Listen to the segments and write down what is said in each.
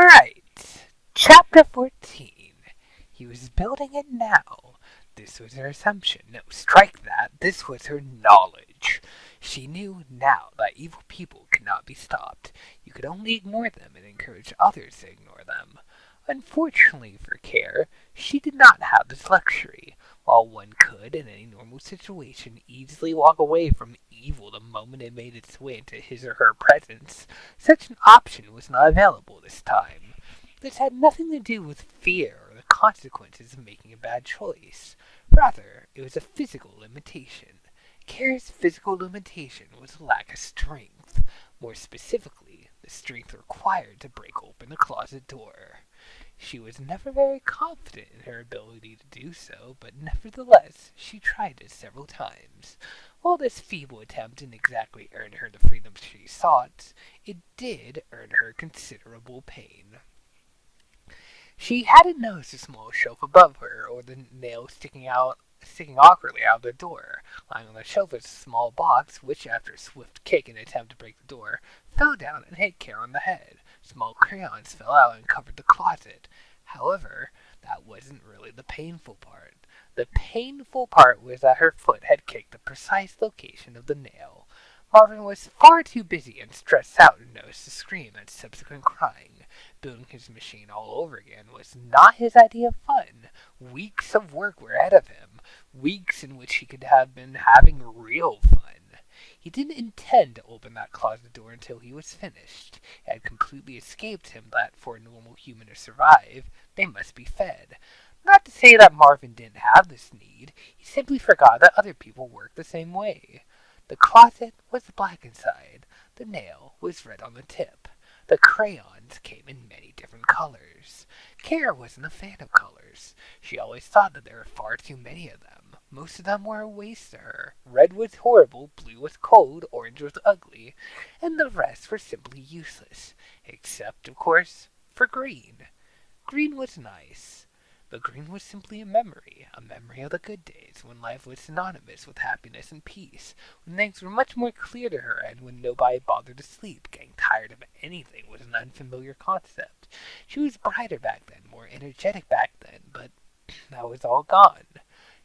Alright, chapter 14. He was building it now. This was her assumption. No, strike that. This was her knowledge. She knew now that evil people could not be stopped. You could only ignore them and encourage others to ignore them. Unfortunately for Care, she did not have this luxury. While one could, in any normal situation, easily walk away from evil the moment it made its way into his or her presence, such an option was not available this time. This had nothing to do with fear or the consequences of making a bad choice. Rather, it was a physical limitation. Care's physical limitation was a lack of strength. More specifically, the strength required to break open the closet door. She was never very confident in her ability to do so, but nevertheless she tried it several times. While this feeble attempt didn't exactly earn her the freedom she sought, it did earn her considerable pain. She hadn't noticed the small shelf above her, or the nail sticking awkwardly out of the door. Lying on the shelf was a small box, which, after a swift kick in an attempt to break the door, fell down and hit Care on the head. Small crayons fell out and covered the closet. However, that wasn't really the painful part. The painful part was that her foot had kicked the precise location of the nail. Marvin was far too busy and stressed out to notice the scream and subsequent crying. Building his machine all over again was not his idea of fun. Weeks of work were ahead of him, weeks in which he could have been having real fun. He didn't intend to open that closet door until he was finished. It had completely escaped him that for a normal human to survive, they must be fed. Not to say that Marvin didn't have this need, he simply forgot that other people worked the same way. The closet was black inside. The nail was red on the tip. The crayons came in many different colors. Kara wasn't a fan of colors. She always thought that there were far too many of them. Most of them were a waste to her. Red was horrible, blue was cold, orange was ugly, and the rest were simply useless. Except, of course, for green. Green was nice. But green was simply a memory of the good days, when life was synonymous with happiness and peace, when things were much more clear to her, and when nobody bothered to sleep. Getting tired of anything was an unfamiliar concept. She was brighter back then, more energetic back then, but that was all gone.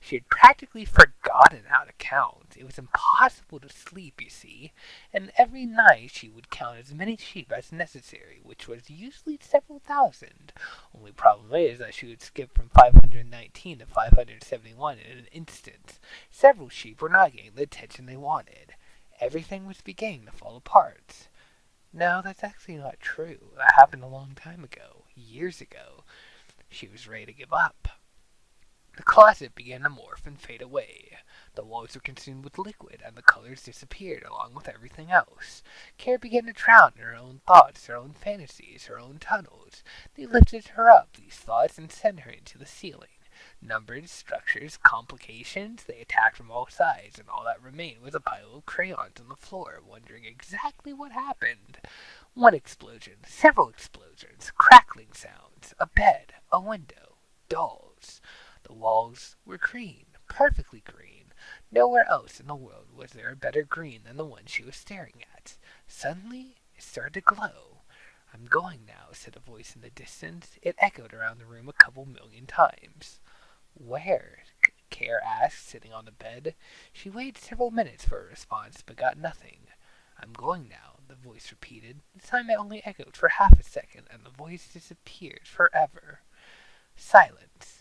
She had practically forgotten how to count. It was impossible to sleep, you see, and every night she would count as many sheep as necessary, which was usually several thousand. Only problem is that she would skip from 519 to 571 in an instant. Several sheep were not getting the attention they wanted. Everything was beginning to fall apart. No, that's actually not true. That happened a long time ago, years ago. She was ready to give up. The closet began to morph and fade away. The walls were consumed with liquid, and the colors disappeared along with everything else. Care began to drown in her own thoughts, her own fantasies, her own tunnels. They lifted her up, these thoughts, and sent her into the ceiling. Numbered structures, complications, they attacked from all sides, and all that remained was a pile of crayons on the floor, wondering exactly what happened. One explosion, several explosions, crackling sounds, a bed, a window, dolls. The walls were green, perfectly green. Nowhere else in the world was there a better green than the one she was staring at. Suddenly, it started to glow. "I'm going now," said a voice in the distance. It echoed around the room a couple million times. "Where?" Care asked, sitting on the bed. She waited several minutes for a response, but got nothing. "I'm going now," the voice repeated. This time it only echoed for half a second, and the voice disappeared forever. Silence.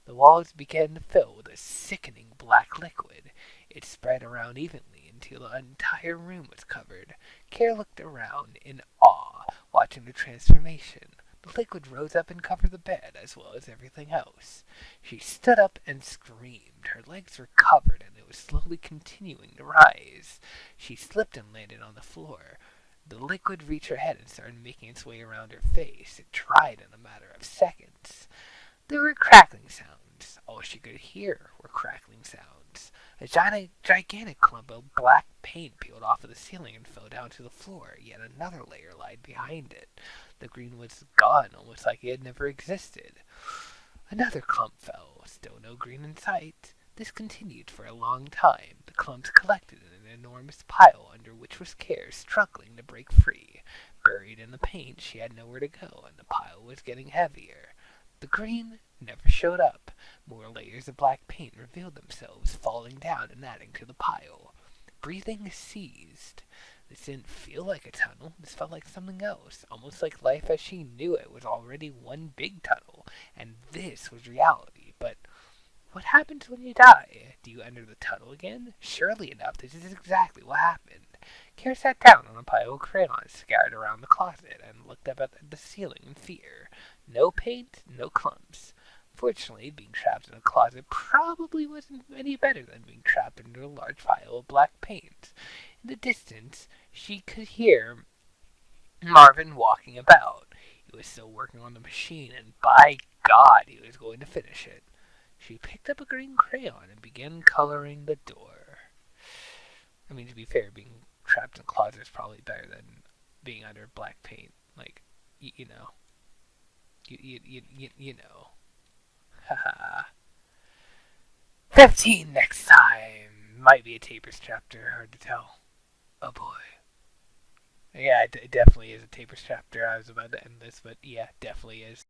The walls began to fill with a sickening black liquid. It spread around evenly until the entire room was covered. Care looked around in awe, watching the transformation. The liquid rose up and covered the bed, as well as everything else. She stood up and screamed. Her legs were covered, and it was slowly continuing to rise. She slipped and landed on the floor. The liquid reached her head and started making its way around her face. It dried in a matter of seconds. There were crackling sounds. All she could hear were crackling sounds. A gigantic clump of black paint peeled off of the ceiling and fell down to the floor. Yet another layer lied behind it. The green was gone, almost like it had never existed. Another clump fell. Still no green in sight. This continued for a long time. The clumps collected in an enormous pile under which was Care struggling to break free. Buried in the paint, she had nowhere to go, and the pile was getting heavier. The green never showed up. More layers of black paint revealed themselves, falling down and adding to the pile. Breathing ceased. This didn't feel like a tunnel. This felt like something else, almost like life as she knew it was already one big tunnel, and this was reality. But what happens when you die? Do you enter the tunnel again? Surely enough, this is exactly what happened. Kara sat down on a pile of crayons scattered around the closet and looked up at the ceiling in fear. No paint, no clumps. Fortunately, being trapped in a closet probably wasn't any better than being trapped under a large pile of black paint. In the distance, she could hear Marvin walking about. He was still working on the machine, and by God, he was going to finish it. She picked up a green crayon and began coloring the door. I mean, to be fair, being trapped in a closet is probably better than being under black paint. Like, you know. You know. Haha. 15 next time. Might be a Tapers chapter, hard to tell. Oh boy. Yeah, it definitely is a Tapers chapter. I was about to end this, but yeah, definitely is.